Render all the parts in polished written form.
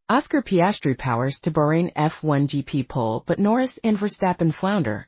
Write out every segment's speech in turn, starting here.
Oscar Piastri powers to Bahrain F1 GP pole, but Norris and Verstappen flounder.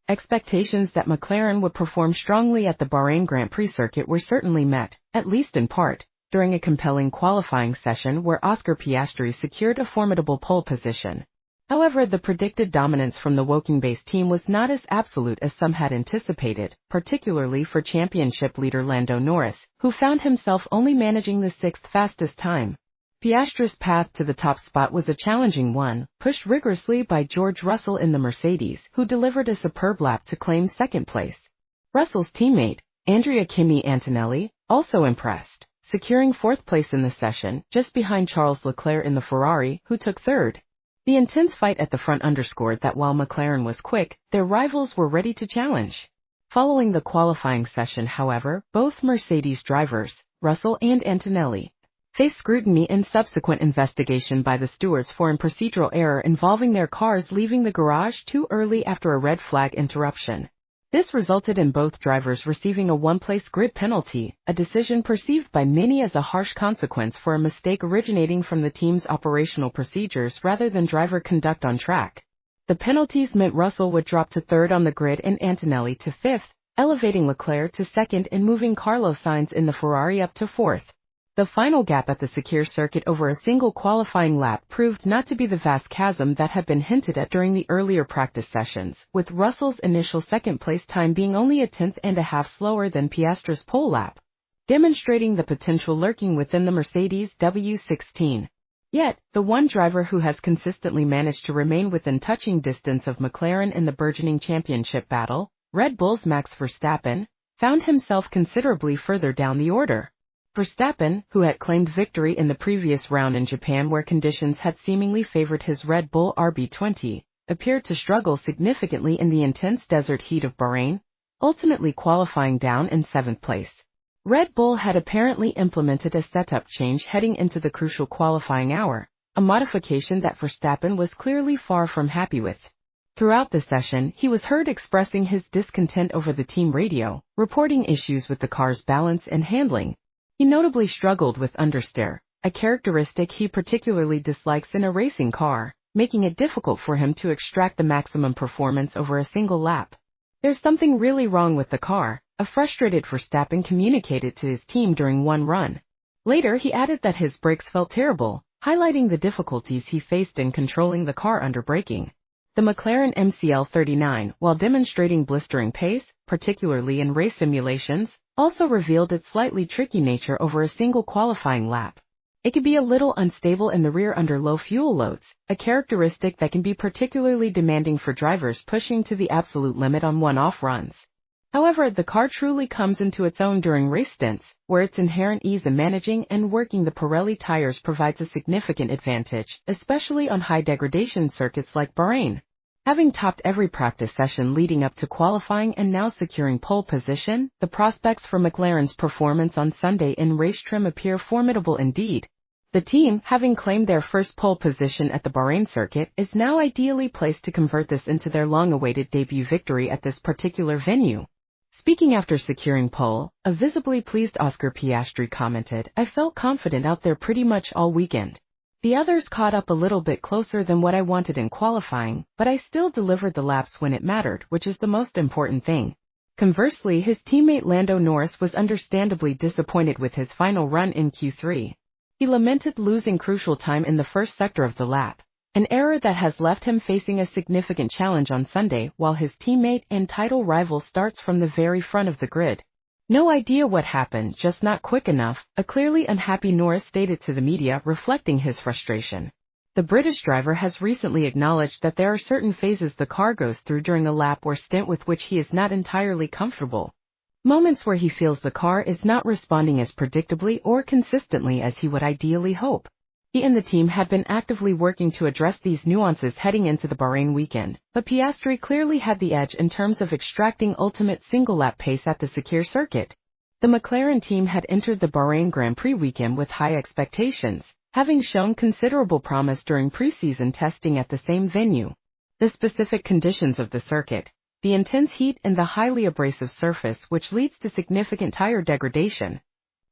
Expectations that McLaren would perform strongly at the Bahrain Grand Prix circuit were certainly met, at least in part, during a compelling qualifying session where Oscar Piastri secured a formidable pole position. However, the predicted dominance from the Woking-based team was not as absolute as some had anticipated, particularly for championship leader Lando Norris, who found himself only managing the sixth fastest time. Piastri's path to the top spot was a challenging one, pushed rigorously by George Russell in the Mercedes, who delivered a superb lap to claim second place. Russell's teammate, Andrea Kimi Antonelli, also impressed, securing fourth place in the session, just behind Charles Leclerc in the Ferrari, who took third. The intense fight at the front underscored that while McLaren was quick, their rivals were ready to challenge. Following the qualifying session, however, both Mercedes drivers, Russell and Antonelli, faced scrutiny and subsequent investigation by the stewards for an procedural error involving their cars leaving the garage too early after a red flag interruption. This resulted in both drivers receiving a one-place grid penalty, a decision perceived by many as a harsh consequence for a mistake originating from the team's operational procedures rather than driver conduct on track. The penalties meant Russell would drop to third on the grid and Antonelli to fifth, elevating Leclerc to second and moving Carlos Sainz in the Ferrari up to fourth. The final gap at the Sakir circuit over a single qualifying lap proved not to be the vast chasm that had been hinted at during the earlier practice sessions, with Russell's initial second-place time being only a tenth and a half slower than Piastri's pole lap, demonstrating the potential lurking within the Mercedes W16. Yet, the one driver who has consistently managed to remain within touching distance of McLaren in the burgeoning championship battle, Red Bull's Max Verstappen, found himself considerably further down the order. Verstappen, who had claimed victory in the previous round in Japan where conditions had seemingly favored his Red Bull RB20, appeared to struggle significantly in the intense desert heat of Bahrain, ultimately qualifying down in seventh place. Red Bull had apparently implemented a setup change heading into the crucial qualifying hour, a modification that Verstappen was clearly far from happy with. Throughout the session, he was heard expressing his discontent over the team radio, reporting issues with the car's balance and handling. He notably struggled with understeer, a characteristic he particularly dislikes in a racing car, making it difficult for him to extract the maximum performance over a single lap. "There's something really wrong with the car," a frustrated Verstappen communicated to his team during one run. Later he added that his brakes felt terrible, highlighting the difficulties he faced in controlling the car under braking. The McLaren MCL39, while demonstrating blistering pace, particularly in race simulations, also revealed its slightly tricky nature over a single qualifying lap. It could be a little unstable in the rear under low fuel loads, a characteristic that can be particularly demanding for drivers pushing to the absolute limit on one-off runs. However, the car truly comes into its own during race stints, where its inherent ease in managing and working the Pirelli tires provides a significant advantage, especially on high-degradation circuits like Bahrain. Having topped every practice session leading up to qualifying and now securing pole position, the prospects for McLaren's performance on Sunday in race trim appear formidable indeed. The team, having claimed their first pole position at the Bahrain circuit, is now ideally placed to convert this into their long-awaited debut victory at this particular venue. Speaking after securing pole, a visibly pleased Oscar Piastri commented, "I felt confident out there pretty much all weekend. The others caught up a little bit closer than what I wanted in qualifying, but I still delivered the laps when it mattered, which is the most important thing." Conversely, his teammate Lando Norris was understandably disappointed with his final run in Q3. He lamented losing crucial time in the first sector of the lap, an error that has left him facing a significant challenge on Sunday while his teammate and title rival starts from the very front of the grid. "No idea what happened, just not quick enough," a clearly unhappy Norris stated to the media, reflecting his frustration. The British driver has recently acknowledged that there are certain phases the car goes through during a lap or stint with which he is not entirely comfortable. Moments where he feels the car is not responding as predictably or consistently as he would ideally hope. He and the team had been actively working to address these nuances heading into the Bahrain weekend, but Piastri clearly had the edge in terms of extracting ultimate single-lap pace at the Sakir circuit. The McLaren team had entered the Bahrain Grand Prix weekend with high expectations, having shown considerable promise during preseason testing at the same venue. The specific conditions of the circuit, the intense heat and the highly abrasive surface which leads to significant tire degradation,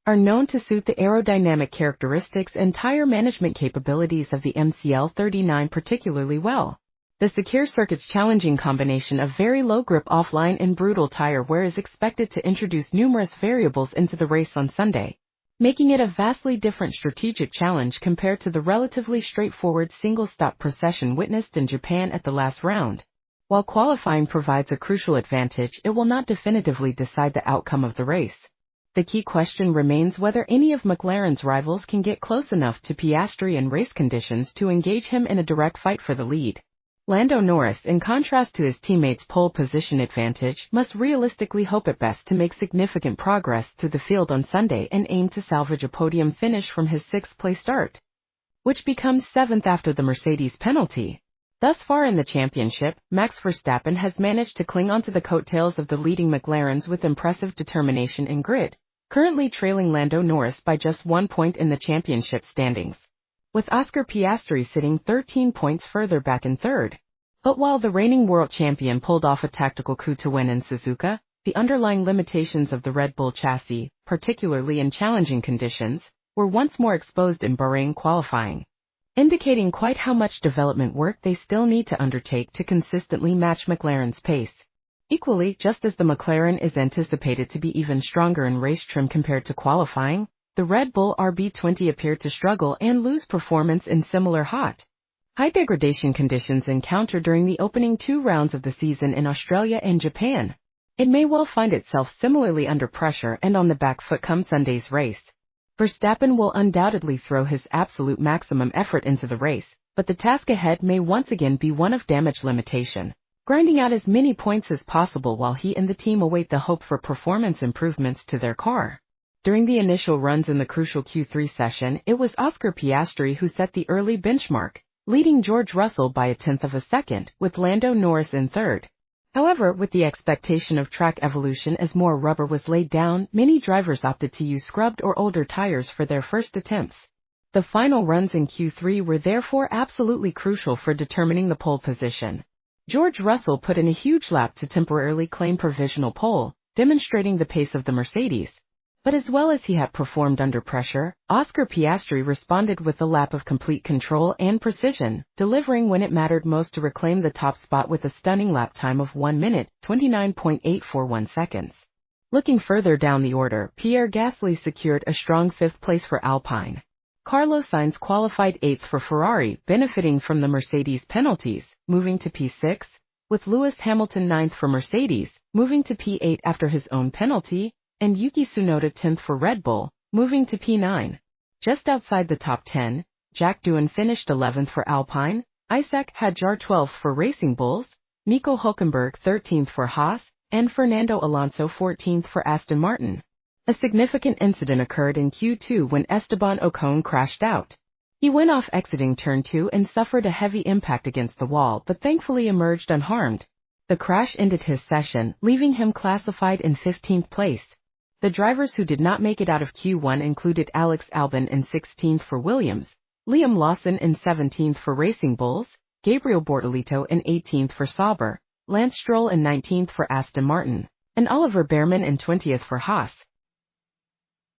are known to suit the aerodynamic characteristics and tire management capabilities of the MCL39 particularly well. The secure circuit's challenging combination of very low grip offline and brutal tire wear is expected to introduce numerous variables into the race on Sunday, making it a vastly different strategic challenge compared to the relatively straightforward single-stop procession witnessed in Japan at the last round. While qualifying provides a crucial advantage, it will not definitively decide the outcome of the race. The key question remains whether any of McLaren's rivals can get close enough to Piastri in race conditions to engage him in a direct fight for the lead. Lando Norris, in contrast to his teammates' pole position advantage, must realistically hope at best to make significant progress through the field on Sunday and aim to salvage a podium finish from his sixth-place start, which becomes seventh after the Mercedes penalty. Thus far in the championship, Max Verstappen has managed to cling onto the coattails of the leading McLarens with impressive determination and grit, currently trailing Lando Norris by just 1 point in the championship standings, with Oscar Piastri sitting 13 points further back in third. But while the reigning world champion pulled off a tactical coup to win in Suzuka, the underlying limitations of the Red Bull chassis, particularly in challenging conditions, were once more exposed in Bahrain qualifying, indicating quite how much development work they still need to undertake to consistently match McLaren's pace. Equally, just as the McLaren is anticipated to be even stronger in race trim compared to qualifying, the Red Bull RB20 appeared to struggle and lose performance in similar high degradation conditions encountered during the opening 2 rounds of the season in Australia and Japan. It may well find itself similarly under pressure and on the back foot come Sunday's race. Verstappen will undoubtedly throw his absolute maximum effort into the race, but the task ahead may once again be one of damage limitation, grinding out as many points as possible while he and the team await the hope for performance improvements to their car. During the initial runs in the crucial Q3 session, it was Oscar Piastri who set the early benchmark, leading George Russell by a tenth of a second, with Lando Norris in third. However, with the expectation of track evolution as more rubber was laid down, many drivers opted to use scrubbed or older tires for their first attempts. The final runs in Q3 were therefore absolutely crucial for determining the pole position. George Russell put in a huge lap to temporarily claim provisional pole, demonstrating the pace of the Mercedes. But as well as he had performed under pressure, Oscar Piastri responded with a lap of complete control and precision, delivering when it mattered most to reclaim the top spot with a stunning lap time of 1 minute, 29.841 seconds. Looking further down the order, Pierre Gasly secured a strong 5th place for Alpine. Carlos Sainz qualified 8th for Ferrari, benefiting from the Mercedes penalties, moving to P6, with Lewis Hamilton 9th for Mercedes, moving to P8 after his own penalty, and Yuki Tsunoda 10th for Red Bull, moving to P9. Just outside the top 10, Jack Doohan finished 11th for Alpine, Isaac Hadjar 12th for Racing Bulls, Nico Hülkenberg 13th for Haas, and Fernando Alonso 14th for Aston Martin. A significant incident occurred in Q2 when Esteban Ocon crashed out. He went off exiting turn 2 and suffered a heavy impact against the wall but thankfully emerged unharmed. The crash ended his session, leaving him classified in 15th place. The drivers who did not make it out of Q1 included Alex Albon in 16th for Williams, Liam Lawson in 17th for Racing Bulls, Gabriel Bortolito in 18th for Sauber, Lance Stroll in 19th for Aston Martin, and Oliver Bearman in 20th for Haas.